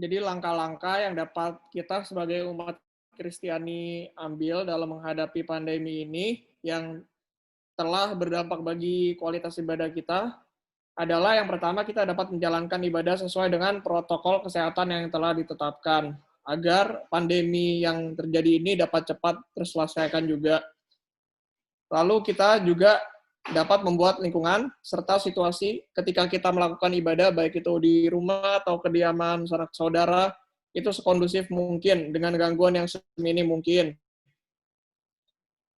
Jadi langkah-langkah yang dapat kita sebagai umat Kristiani ambil dalam menghadapi pandemi ini yang telah berdampak bagi kualitas ibadah kita adalah yang pertama kita dapat menjalankan ibadah sesuai dengan protokol kesehatan yang telah ditetapkan agar pandemi yang terjadi ini dapat cepat terselesaikan juga. Lalu kita juga dapat membuat lingkungan serta situasi ketika kita melakukan ibadah baik itu di rumah atau kediaman sanak saudara itu sekondusif mungkin dengan gangguan yang seminim mungkin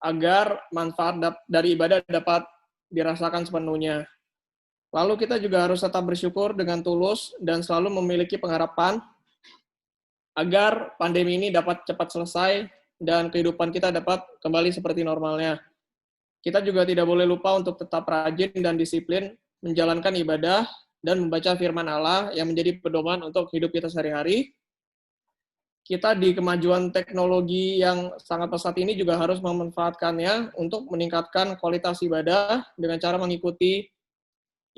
agar manfaat dari ibadah dapat dirasakan sepenuhnya. Lalu kita juga harus tetap bersyukur dengan tulus dan selalu memiliki pengharapan agar pandemi ini dapat cepat selesai dan kehidupan kita dapat kembali seperti normalnya. Kita juga tidak boleh lupa untuk tetap rajin dan disiplin menjalankan ibadah dan membaca firman Allah yang menjadi pedoman untuk hidup kita sehari-hari. Kita di kemajuan teknologi yang sangat pesat ini juga harus memanfaatkannya untuk meningkatkan kualitas ibadah dengan cara mengikuti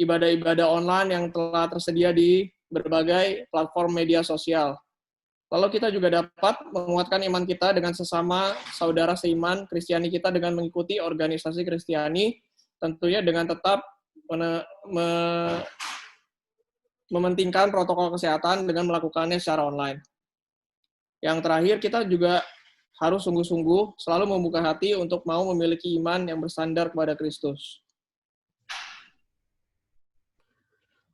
ibadah-ibadah online yang telah tersedia di berbagai platform media sosial. Lalu kita juga dapat menguatkan iman kita dengan sesama saudara seiman Kristiani kita dengan mengikuti organisasi Kristiani, tentunya dengan tetap mementingkan protokol kesehatan dengan melakukannya secara online. Yang terakhir, kita juga harus sungguh-sungguh selalu membuka hati untuk mau memiliki iman yang bersandar kepada Kristus.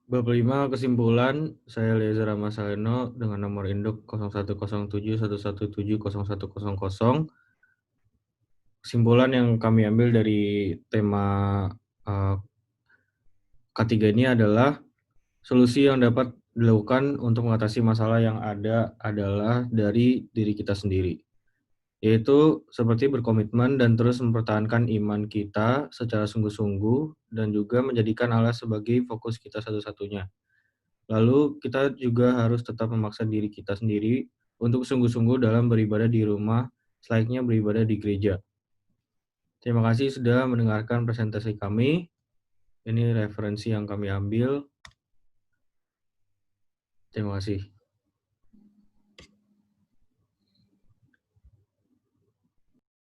Bab 5 kesimpulan, saya Eliezer Rama Saleno dengan nomor induk 010711701010. Kesimpulan yang kami ambil dari tema K3 ini adalah solusi yang dapat dilakukan untuk mengatasi masalah yang ada adalah dari diri kita sendiri, yaitu seperti berkomitmen dan terus mempertahankan iman kita secara sungguh-sungguh dan juga menjadikan Allah sebagai fokus kita satu-satunya. Lalu kita juga harus tetap memaksa diri kita sendiri untuk sungguh-sungguh dalam beribadah di rumah, selayaknya beribadah di gereja. Terima kasih sudah mendengarkan presentasi kami. Ini referensi yang kami ambil. Terima kasih.